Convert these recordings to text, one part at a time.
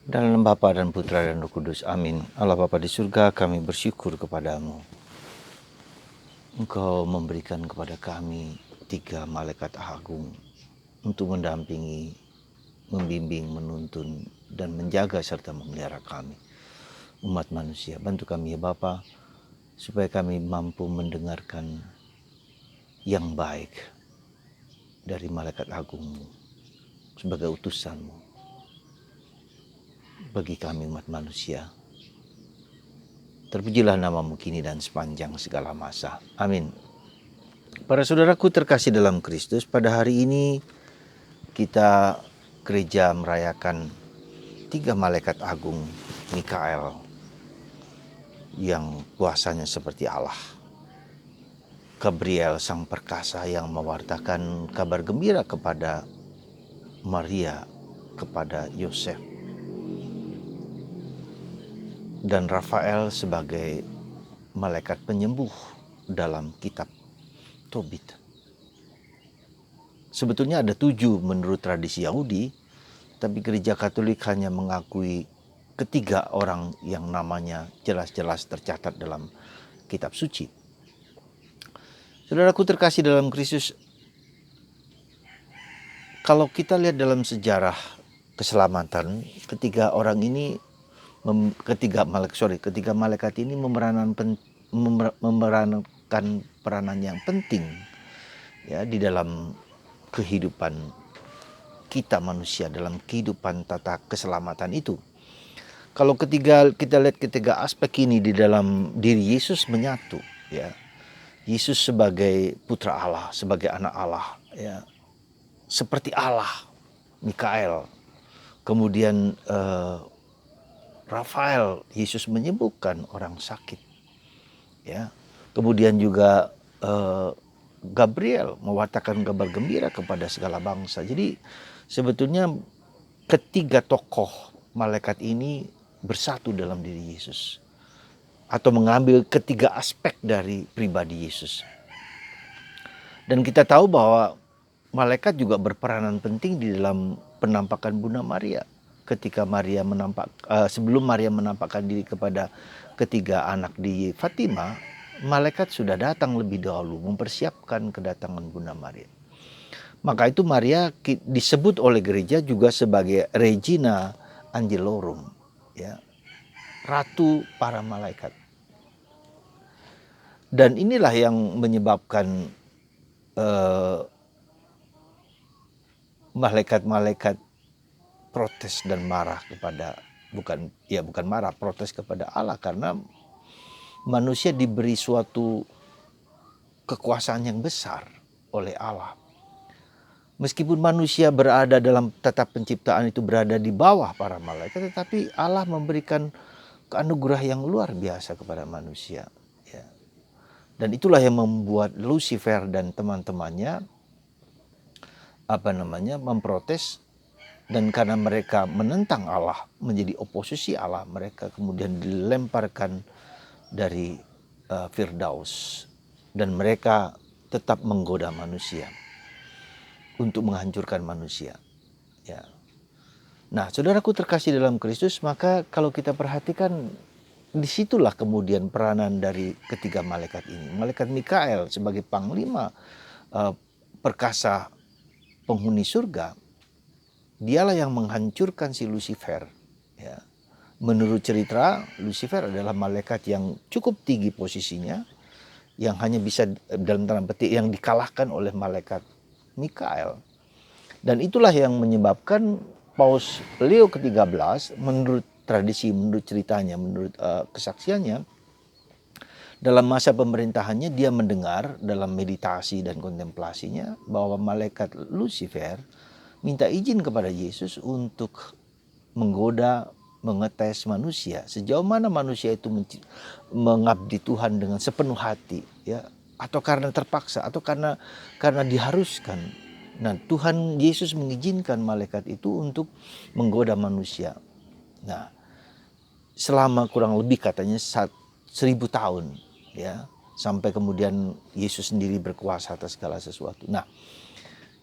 Dalam nama Bapa dan Putra dan Roh Kudus. Amin. Allah Bapa di surga, kami bersyukur kepadamu. Engkau memberikan kepada kami 3 malaikat agung untuk mendampingi, membimbing, menuntun, dan menjaga serta memelihara kami, umat manusia. Bantu kami ya Bapa, supaya kami mampu mendengarkan yang baik dari malaikat agungmu sebagai utusanmu bagi kami umat manusia. Terpujilah namamu kini dan sepanjang segala masa. Amin. Para saudaraku terkasih dalam Kristus, pada hari ini kita gereja merayakan 3 malaikat agung Mikael yang kuasanya seperti Allah. Gabriel sang perkasa yang mewartakan kabar gembira kepada Maria, kepada Yosef. Dan Rafael sebagai malaikat penyembuh dalam kitab Tobit. Sebetulnya ada 7 menurut tradisi Yahudi, tapi gereja Katolik hanya mengakui ketiga orang yang namanya jelas-jelas tercatat dalam kitab suci. Saudaraku terkasih dalam Kristus, kalau kita lihat dalam sejarah keselamatan, ketiga malaikat ini memerankan peranan yang penting ya di dalam kehidupan kita manusia, dalam kehidupan tata keselamatan itu. Kalau kita lihat ketiga aspek ini di dalam diri Yesus menyatu ya. Yesus sebagai putra Allah, sebagai anak Allah ya. Seperti Allah, Mikael. Kemudian Rafael, Yesus menyembuhkan orang sakit. Ya. Kemudian juga Gabriel mewartakan kabar gembira kepada segala bangsa. Jadi sebetulnya ketiga tokoh malaikat ini bersatu dalam diri Yesus, atau mengambil ketiga aspek dari pribadi Yesus. Dan kita tahu bahwa malaikat juga berperanan penting di dalam penampakan Bunda Maria. Ketika sebelum Maria menampakkan diri kepada ketiga anak di Fatima, malaikat sudah datang lebih dahulu mempersiapkan kedatangan Bunda Maria. Maka itu Maria disebut oleh gereja juga sebagai Regina Angelorum, ya, ratu para malaikat. Dan inilah yang menyebabkan malaikat-malaikat protes dan marah protes kepada Allah, karena manusia diberi suatu kekuasaan yang besar oleh Allah. Meskipun manusia berada dalam tata penciptaan itu berada di bawah para malaikat, tetapi Allah memberikan anugerah yang luar biasa kepada manusia. Ya. Dan itulah yang membuat Lucifer dan teman-temannya memprotes. Dan karena mereka menentang Allah, menjadi oposisi Allah, mereka kemudian dilemparkan dari Firdaus. Dan mereka tetap menggoda manusia untuk menghancurkan manusia. Ya. Nah, saudaraku terkasih dalam Kristus, maka kalau kita perhatikan, disitulah kemudian peranan dari ketiga malaikat ini. Malaikat Mikael sebagai panglima perkasa penghuni surga, dialah yang menghancurkan si Lucifer. Ya. Menurut cerita, Lucifer adalah malaikat yang cukup tinggi posisinya, yang hanya bisa dalam tanda petik yang dikalahkan oleh malaikat Mikael. Dan itulah yang menyebabkan Paus Leo ke-13, menurut tradisi, menurut ceritanya, menurut kesaksiannya, dalam masa pemerintahannya dia mendengar dalam meditasi dan kontemplasinya bahwa malaikat Lucifer minta izin kepada Yesus untuk menggoda, mengetes manusia. Sejauh mana manusia itu mengabdi Tuhan dengan sepenuh hati, ya, atau karena terpaksa, atau karena diharuskan. Nah, Tuhan Yesus mengizinkan malaikat itu untuk menggoda manusia. Nah, selama kurang lebih katanya 1000 tahun, ya, sampai kemudian Yesus sendiri berkuasa atas segala sesuatu. Nah,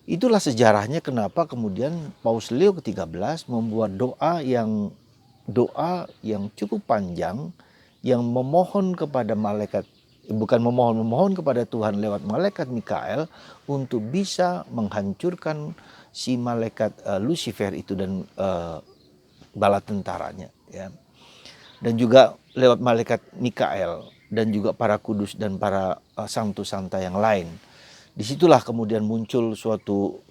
itulah sejarahnya kenapa kemudian Paus Leo ke-13 membuat doa yang doa yang cukup panjang yang memohon kepada malaikat, bukan memohon kepada Tuhan lewat malaikat Mikael untuk bisa menghancurkan si malaikat Lucifer itu dan bala tentaranya, ya. Dan juga lewat malaikat Mikael dan juga para kudus dan para santu santa yang lain. Disitulah kemudian muncul suatu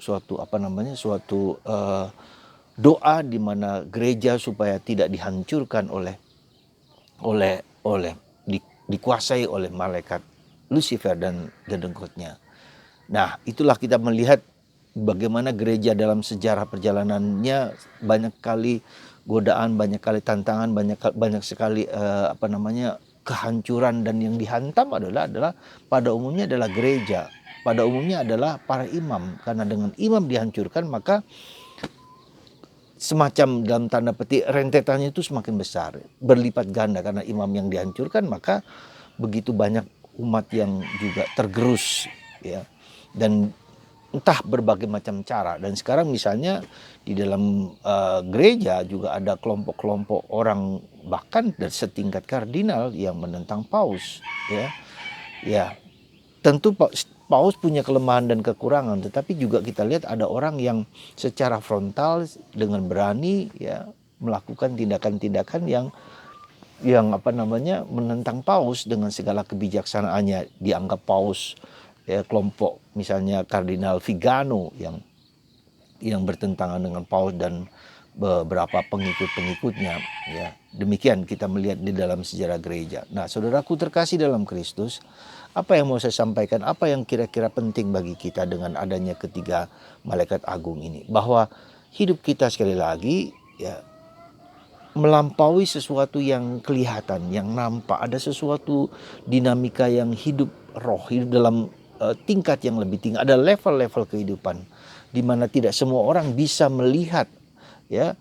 doa di mana gereja supaya tidak dihancurkan dikuasai oleh malaikat Lucifer dan gedengkotnya. Nah, itulah kita melihat bagaimana gereja dalam sejarah perjalanannya banyak kali godaan, banyak kali tantangan, banyak sekali kehancuran, dan yang dihantam adalah pada umumnya adalah gereja. Pada umumnya adalah para imam, karena dengan imam dihancurkan maka semacam dalam tanda petik rentetannya itu semakin besar, berlipat ganda, karena imam yang dihancurkan maka begitu banyak umat yang juga tergerus, ya, dan entah berbagai macam cara. Dan sekarang misalnya di dalam gereja juga ada kelompok-kelompok orang bahkan dari setingkat kardinal yang menentang paus, ya. Tentu paus punya kelemahan dan kekurangan, tetapi juga kita lihat ada orang yang secara frontal dengan berani, ya, melakukan tindakan-tindakan yang menentang paus dengan segala kebijaksanaannya. Dianggap paus, ya, kelompok misalnya Kardinal Vigano yang bertentangan dengan paus dan beberapa pengikut-pengikutnya, ya. Demikian kita melihat di dalam sejarah gereja. Nah, saudaraku terkasih dalam Kristus, apa yang mau saya sampaikan, apa yang kira-kira penting bagi kita dengan adanya ketiga malaikat agung ini, bahwa hidup kita sekali lagi, ya, melampaui sesuatu yang kelihatan, yang nampak. Ada sesuatu dinamika yang hidup roh, hidup dalam tingkat yang lebih tinggi. Ada level-level kehidupan di mana tidak semua orang bisa melihat, ya,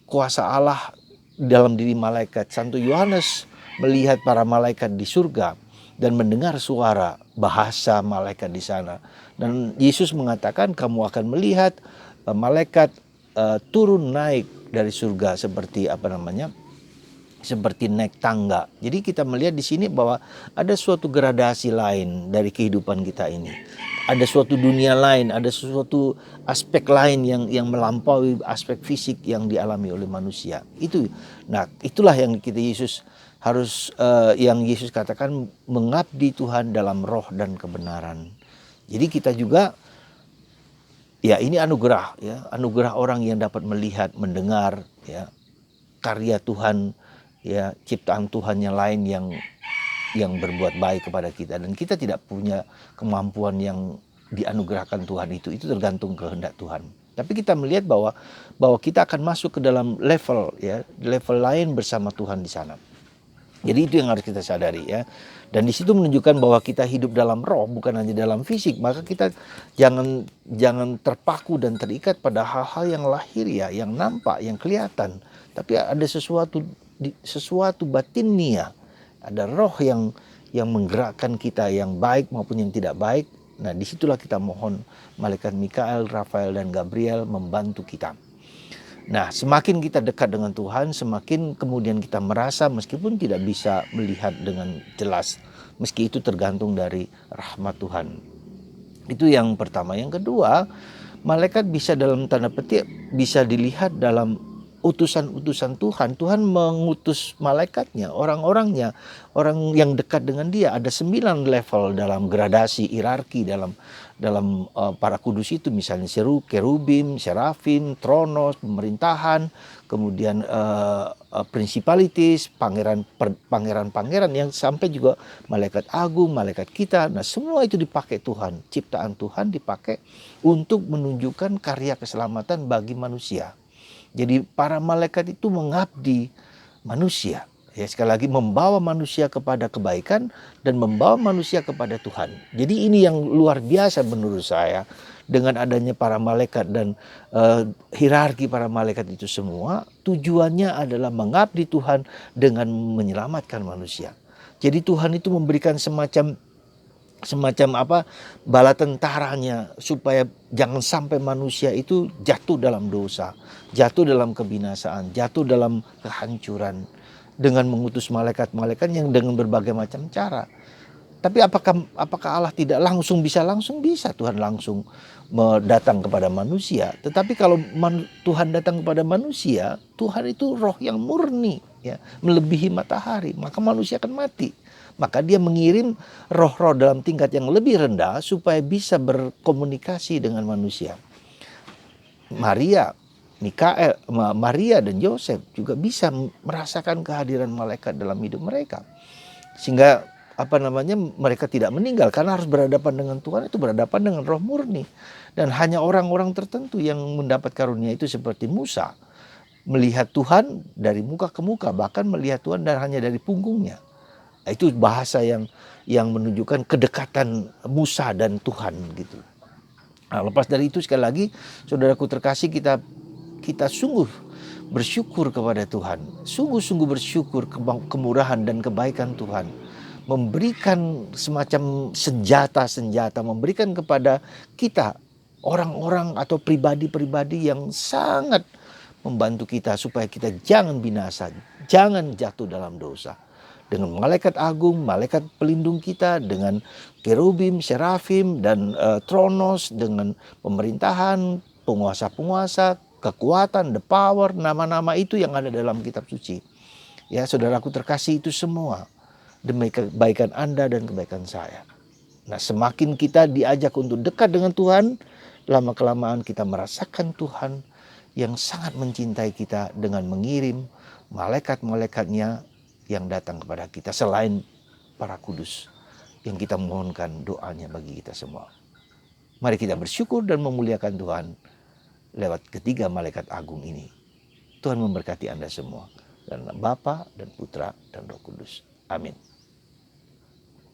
kuasa Allah dalam diri malaikat. Santo Yohanes melihat para malaikat di surga dan mendengar suara bahasa malaikat di sana. Dan Yesus mengatakan kamu akan melihat malaikat turun naik dari surga seperti seperti naik tangga. Jadi kita melihat di sini bahwa ada suatu gradasi lain dari kehidupan kita ini. Ada suatu dunia lain, ada sesuatu aspek lain yang melampaui aspek fisik yang dialami oleh manusia. Itulah yang yang Yesus katakan, mengabdi Tuhan dalam roh dan kebenaran. Jadi kita juga, ya, ini anugerah, ya, anugerah orang yang dapat melihat, mendengar, ya, karya Tuhan, ya, ciptaan Tuhan yang lain yang berbuat baik kepada kita, dan kita tidak punya kemampuan yang dianugerahkan Tuhan itu tergantung kehendak Tuhan. Tapi kita melihat bahwa kita akan masuk ke dalam level lain bersama Tuhan di sana. Jadi itu yang harus kita sadari, ya. Dan di situ menunjukkan bahwa kita hidup dalam roh, bukan hanya dalam fisik. Maka kita jangan terpaku dan terikat pada hal-hal yang lahiriah, yang nampak, yang kelihatan. Tapi ada sesuatu batinnya, ada roh yang menggerakkan kita, yang baik maupun yang tidak baik. Nah, disitulah kita mohon malaikat Mikael, Rafael, dan Gabriel membantu kita. Nah, semakin kita dekat dengan Tuhan, semakin kemudian kita merasa meskipun tidak bisa melihat dengan jelas, meski itu tergantung dari rahmat Tuhan. Itu yang pertama. Yang kedua, malaikat bisa dalam tanda petik bisa dilihat dalam utusan-utusan Tuhan. Tuhan mengutus malaikatnya, orang-orangnya, orang yang dekat dengan dia. Ada 9 level dalam gradasi hierarki dalam para kudus itu, misalnya kerubim, serafim, tronos, pemerintahan, kemudian principalities, pangeran-pangeran yang sampai juga malaikat agung, malaikat kita. Nah, semua itu dipakai Tuhan, ciptaan Tuhan dipakai untuk menunjukkan karya keselamatan bagi manusia. Jadi para malaikat itu mengabdi manusia. Ya, sekali lagi membawa manusia kepada kebaikan dan membawa manusia kepada Tuhan. Jadi ini yang luar biasa menurut saya dengan adanya para malaikat dan hierarki para malaikat itu semua. Tujuannya adalah mengabdi Tuhan dengan menyelamatkan manusia. Jadi Tuhan itu memberikan semacam semacam apa, bala tentaranya, supaya jangan sampai manusia itu jatuh dalam dosa, jatuh dalam kebinasaan, jatuh dalam kehancuran, dengan mengutus malaikat-malaikat yang dengan berbagai macam cara. Tapi apakah Allah tidak langsung bisa? Langsung bisa, Tuhan langsung datang kepada manusia. Tetapi kalau Tuhan datang kepada manusia, Tuhan itu roh yang murni, ya, melebihi matahari, maka manusia akan mati. Maka dia mengirim roh-roh dalam tingkat yang lebih rendah supaya bisa berkomunikasi dengan manusia. Maria dan Yosef juga bisa merasakan kehadiran malaikat dalam hidup mereka. Sehingga mereka tidak meninggal karena harus berhadapan dengan Tuhan, itu berhadapan dengan roh murni. Dan hanya orang-orang tertentu yang mendapat karunia itu, seperti Musa, melihat Tuhan dari muka ke muka, bahkan melihat Tuhan dan hanya dari punggungnya. Itu bahasa yang menunjukkan kedekatan Musa dan Tuhan gitu. Nah, lepas dari itu, sekali lagi saudaraku terkasih, kita sungguh bersyukur kepada Tuhan, sungguh-sungguh bersyukur kemurahan dan kebaikan Tuhan, memberikan semacam senjata-senjata, memberikan kepada kita orang-orang atau pribadi-pribadi yang sangat membantu kita supaya kita jangan binasa, jangan jatuh dalam dosa. Dengan malaikat agung, malaikat pelindung kita, dengan kerubim, serafim, dan tronos, dengan pemerintahan, penguasa-penguasa, kekuatan, the power, nama-nama itu yang ada dalam kitab suci. Ya, saudaraku terkasih, itu semua demi kebaikan Anda dan kebaikan saya. Nah, semakin kita diajak untuk dekat dengan Tuhan, lama-kelamaan kita merasakan Tuhan yang sangat mencintai kita dengan mengirim malaikat-malaikatnya yang datang kepada kita, selain para kudus yang kita mohonkan doanya bagi kita semua. Mari kita bersyukur dan memuliakan Tuhan lewat ketiga malaikat agung ini. Tuhan memberkati Anda semua, dalam Bapa dan Putra dan Roh Kudus. Amin.